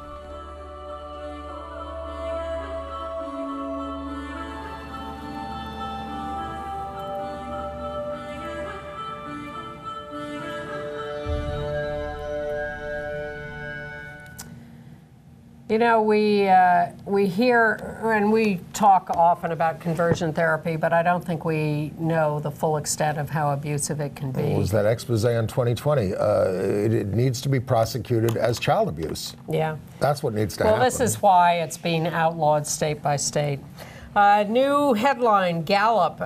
You know, we hear and we talk often about conversion therapy, but I don't think we know the full extent of how abusive it can be. What was that expose on 2020? It needs to be prosecuted as child abuse. Yeah. That's what needs to happen. Well, this is why it's being outlawed state by state. New headline, Gallup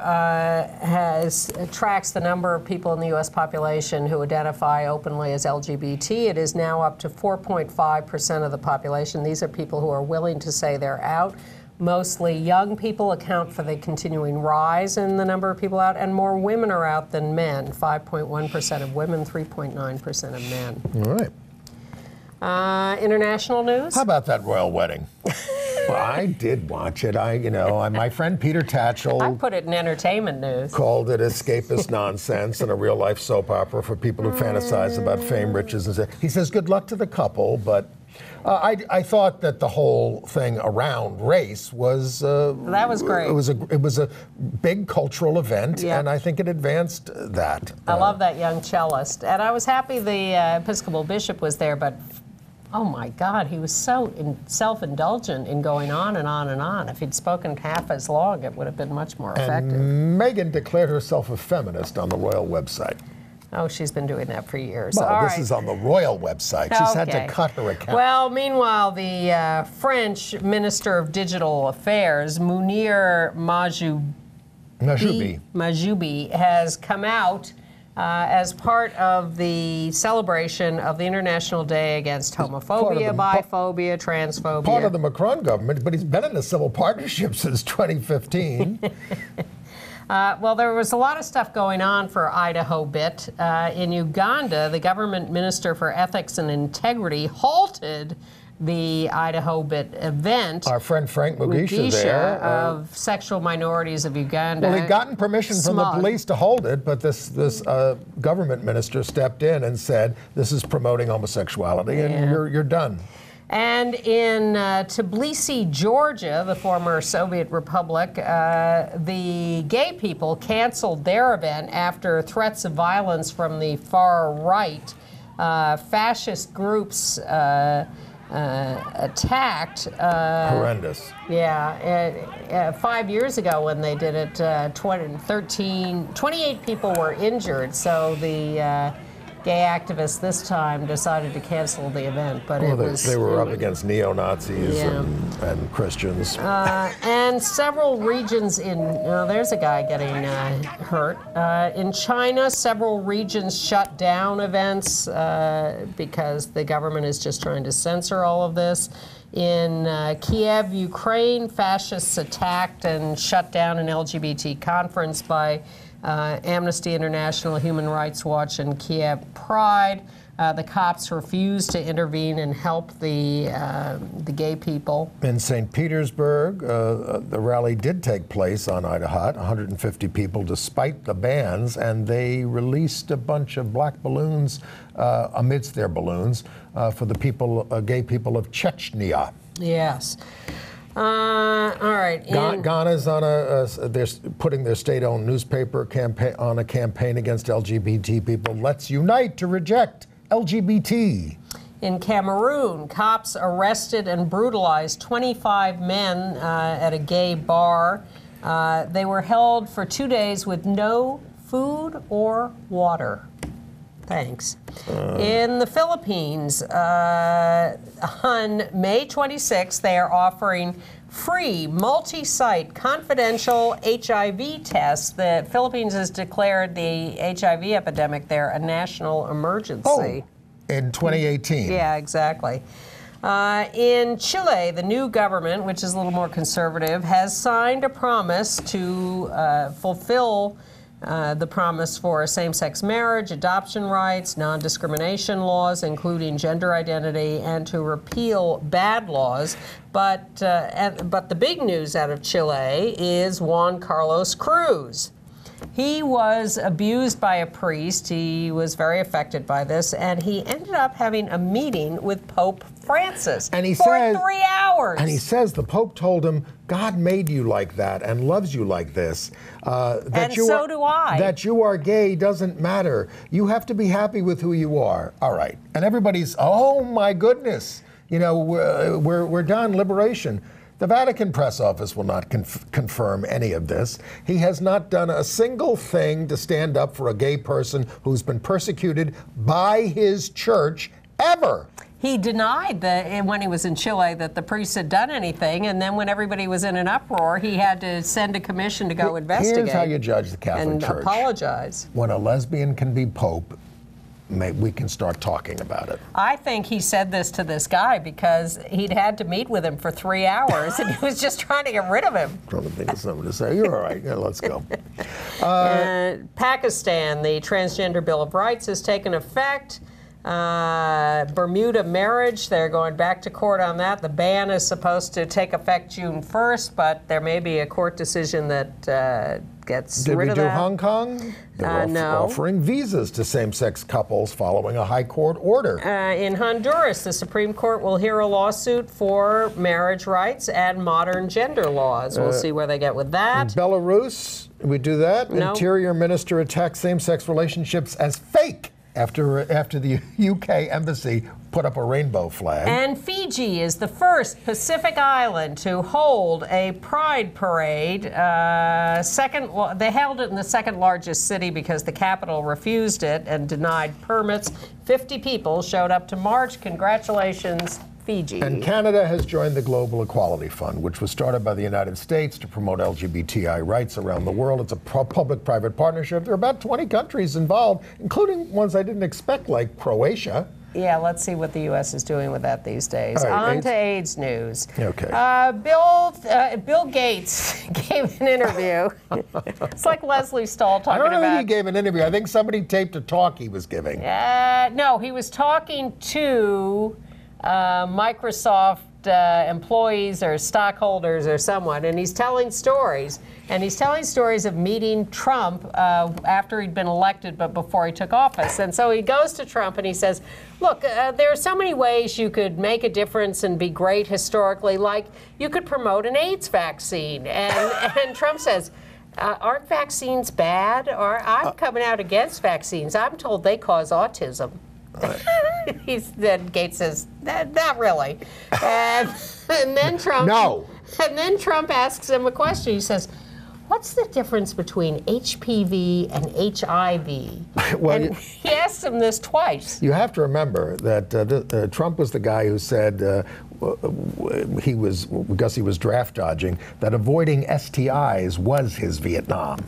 tracks the number of people in the U.S. population who identify openly as LGBT. It is now up to 4.5% of the population. These are people who are willing to say they're out. Mostly young people account for the continuing rise in the number of people out, and more women are out than men. 5.1% of women, 3.9% of men. All right. International news? How about that royal wedding? Well, I did watch it. My friend Peter Tatchell. I put it in entertainment news. Called it escapist nonsense and a real life soap opera for people who fantasize about fame, riches, and he says good luck to the couple, but I thought that the whole thing around race was that was great. It was a big cultural event, and I think it advanced that. I love that young cellist, and I was happy the Episcopal bishop was there, but. Oh my God, he was so self-indulgent in going on and on and on. If he'd spoken half as long, it would have been much more effective. And Meghan declared herself a feminist on the royal website. Oh, she's been doing that for years. Well, this is on the royal website. She's had to cut her account. Well, meanwhile, the French Minister of Digital Affairs, Mounir Mahjoubi, has come out as part of the celebration of the International Day Against Homophobia, biphobia, transphobia. Part of the Macron government, but he's been in a civil partnership since 2015. Well, there was a lot of stuff going on for IDAHOT. In Uganda, the government minister for ethics and integrity halted the IDAHOT event. Our friend Frank Mugisha there. Of sexual minorities of Uganda. Well, he'd gotten permission from the police to hold it, but this government minister stepped in and said, this is promoting homosexuality, and you're done. And in Tbilisi, Georgia, the former Soviet republic, the gay people canceled their event after threats of violence from the far right. Fascist groups attacked. Horrendous. Yeah. 5 years ago when they did it, 28 people were injured. So the gay activists this time decided to cancel the event, but they were up against neo-Nazis and Christians. And several regions there's a guy getting hurt. In China, several regions shut down events because the government is just trying to censor all of this. In Kiev, Ukraine, fascists attacked and shut down an LGBT conference by Amnesty International, Human Rights Watch, and Kiev Pride. The cops refused to intervene and help the gay people. In St. Petersburg, the rally did take place on IDAHOT, 150 people despite the bans, and they released a bunch of black balloons amidst their balloons for the gay people of Chechnya. Yes. All right. Ghana's they're putting their state-owned newspaper campaign on a campaign against LGBT people. Let's unite to reject LGBT. In Cameroon, cops arrested and brutalized 25 men at a gay bar. They were held for 2 days with no food or water. Thanks. In the Philippines, on May 26th, they are offering free, multi-site, confidential HIV tests. The Philippines has declared the HIV epidemic there a national emergency. Oh, in 2018. Yeah, exactly. In Chile, the new government, which is a little more conservative, has signed a promise to fulfill the promise for same-sex marriage, adoption rights, non-discrimination laws, including gender identity, and to repeal bad laws. But the big news out of Chile is Juan Carlos Cruz. He was abused by a priest. He was very affected by this, and he ended up having a meeting with Pope Francis and he for says, 3 hours. And he says the Pope told him, God made you like that and loves you like this. And so do I. That you are gay doesn't matter. You have to be happy with who you are. All right. And everybody's, oh my goodness, you know, we're done, liberation. The Vatican press office will not confirm any of this. He has not done a single thing to stand up for a gay person who's been persecuted by his church ever. He denied when he was in Chile that the priests had done anything, and then when everybody was in an uproar, he had to send a commission to go investigate. Here's how you judge the Catholic Church. And apologize. When a lesbian can be pope, we can start talking about it. I think he said this to this guy because he'd had to meet with him for 3 hours, and he was just trying to get rid of him. Trying to think of something to say. You're all right. Yeah, let's go. Pakistan, the Transgender Bill of Rights has taken effect. Bermuda marriage, they're going back to court on that. The ban is supposed to take effect June 1st, but there may be a court decision that gets rid of that. Did we do Hong Kong? They're no. offering visas to same-sex couples following a high court order. In Honduras, the Supreme Court will hear a lawsuit for marriage rights and modern gender laws. We'll see where they get with that. Belarus, we do that. No. Interior Minister attacks same-sex relationships as fake after the UK embassy put up a rainbow flag. And Fiji is the first Pacific island to hold a pride parade. They held it in the second largest city because the capital refused it and denied permits. 50 people showed up to march. Congratulations, Fiji. And Canada has joined the Global Equality Fund, which was started by the United States to promote LGBTI rights around the world. It's a public-private partnership. There are about 20 countries involved, including ones I didn't expect, like Croatia. Yeah, let's see what the U.S. is doing with that these days. Right, On to AIDS news. Okay. Bill Gates gave an interview. It's like Leslie Stahl talking about... I don't think he gave an interview. I think somebody taped a talk he was giving. No, he was talking to Microsoft employees or stockholders or someone, and he's telling stories. And he's telling stories of meeting Trump after he'd been elected, but before he took office. And so he goes to Trump and he says, look, there are so many ways you could make a difference and be great historically, like you could promote an AIDS vaccine. And Trump says, aren't vaccines bad? Or I'm coming out against vaccines. I'm told they cause autism. Then Gates says, not really. And then Trump... No. And then Trump asks him a question. He says, what's the difference between HPV and HIV? Well, and he asked him this twice. You have to remember that Trump was the guy who said because he was draft dodging, that avoiding STIs was his Vietnam.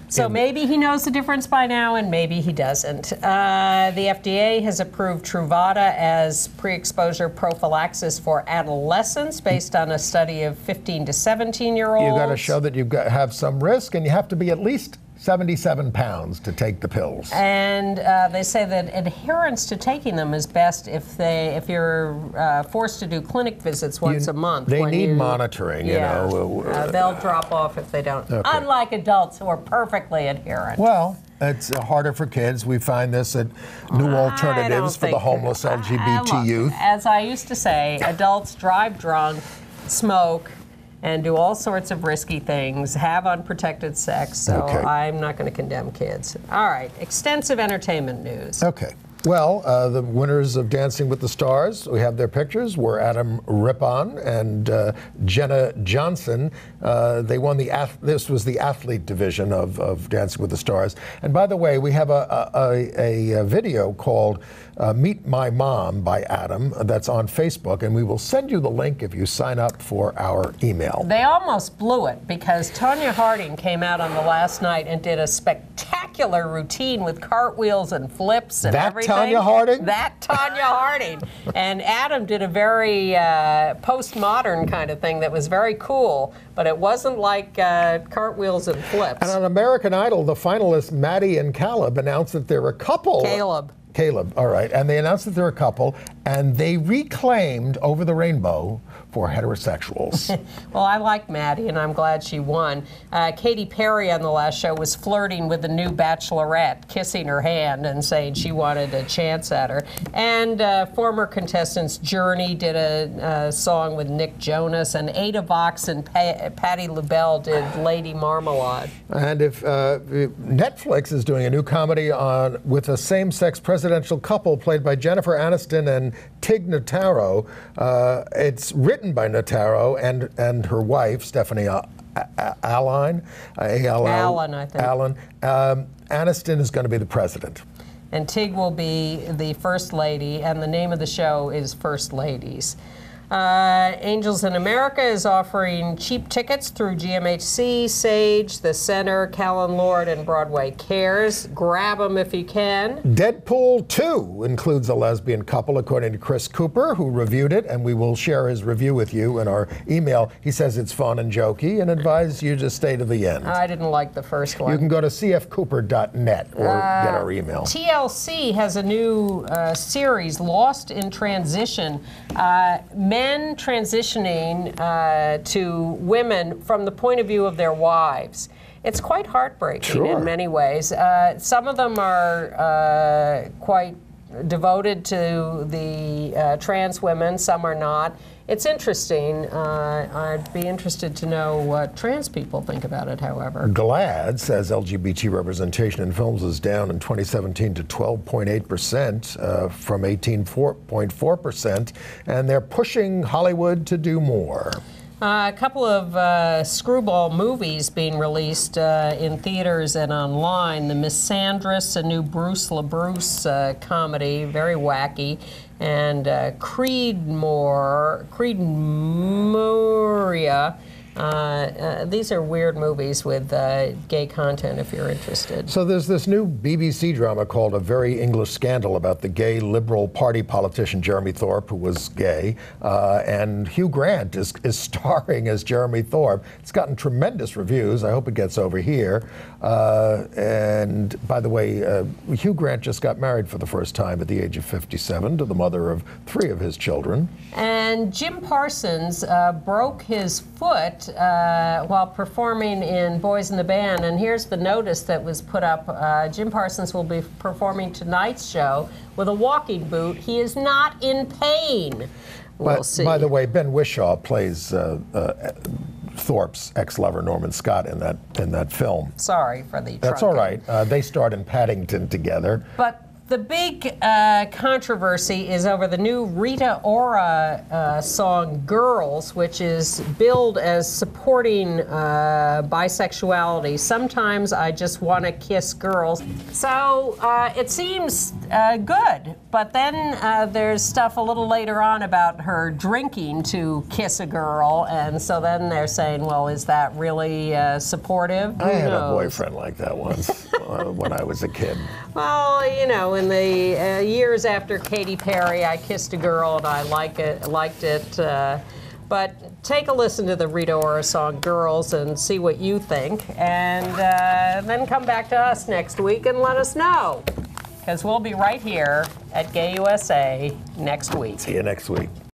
So maybe he knows the difference by now, and maybe he doesn't. The FDA has approved Truvada as pre-exposure prophylaxis for adolescents based on a study of 15 to 17-year-olds. You've got to show that have some risk, and you have to be at least 77 pounds to take the pills. And they say that adherence to taking them is best if you're forced to do clinic visits once a month. They need monitoring, you know. They'll drop off if they don't. Okay. Unlike adults who are perfectly adherent. Well, it's harder for kids. We find this at New Alternatives for the homeless LGBT youth. As I used to say, adults drive drunk, smoke, and do all sorts of risky things, have unprotected sex, so I'm not going to condemn kids. All right, extensive entertainment news. Okay. Well, the winners of Dancing with the Stars, we have their pictures, were Adam Rippon and Jenna Johnson. They won this was the athlete division of Dancing with the Stars. And by the way, we have a video called Meet My Mom by Adam that's on Facebook, and we will send you the link if you sign up for our email. They almost blew it because Tonya Harding came out on the last night and did a spectacular routine with cartwheels and flips and everything. Tonya Harding? That Tonya Harding. And Adam did a very postmodern kind of thing that was very cool, but it wasn't like cartwheels and flips. And on American Idol, the finalists Maddie and Caleb announced that they're a couple. Caleb, all right. And they announced that they're a couple, and they reclaimed Over the Rainbow for heterosexuals. Well, I like Maddie, and I'm glad she won. Katy Perry on the last show was flirting with the new Bachelorette, kissing her hand and saying she wanted a chance at her. And former contestants Journey did a song with Nick Jonas, and Ada Vox and Patti LaBelle did Lady Marmalade. And if Netflix is doing a new comedy with a same-sex presidential couple played by Jennifer Aniston and Tig Notaro. It's written by Notaro and her wife, Stephanie Allen, I think. Allen. Aniston is going to be the president. And Tig will be the First Lady, and the name of the show is First Ladies. Angels in America is offering cheap tickets through GMHC, Sage, The Center, Callan Lord, and Broadway Cares. Grab them if you can. Deadpool 2 includes a lesbian couple, according to Chris Cooper, who reviewed it, and we will share his review with you in our email. He says it's fun and jokey and advises you to stay to the end. I didn't like the first one. You can go to cfcooper.net or get our email. TLC has a new series, Lost in Transition. Men transitioning to women from the point of view of their wives. It's quite heartbreaking in many ways. Some of them are quite devoted to the trans women, some are not. It's interesting. I'd be interested to know what trans people think about it, however. GLAAD says LGBT representation in films is down in 2017 to 12.8% from 18.4%, and they're pushing Hollywood to do more. A couple of screwball movies being released in theaters and online. The Misandrous, a new Bruce LaBruce comedy, very wacky. And Creedmoria. These are weird movies with gay content, if you're interested. So there's this new BBC drama called A Very English Scandal about the gay Liberal Party politician Jeremy Thorpe, who was gay, and Hugh Grant is starring as Jeremy Thorpe. It's gotten tremendous reviews. I hope it gets over here. And by the way, Hugh Grant just got married for the first time at the age of 57 to the mother of 3 of his children. And Jim Parsons broke his foot while performing in Boys in the Band, and here's the notice that was put up. Jim Parsons will be performing tonight's show with a walking boot. He is not in pain. We'll see. By the way, Ben Whishaw plays Thorpe's ex-lover Norman Scott in that film. Sorry for the That's all right. They starred in Paddington together. But the big controversy is over the new Rita Ora song "Girls," which is billed as supporting bisexuality. Sometimes I just want to kiss girls. So it seems good, but then there's stuff a little later on about her drinking to kiss a girl, and so then they're saying, well, is that really supportive? I had a boyfriend like that once when I was a kid. Well, you know, in the years after Katy Perry, I kissed a girl and I liked it. But take a listen to the Rita Ora song "Girls" and see what you think, and then come back to us next week and let us know, because we'll be right here at Gay USA next week. See you next week.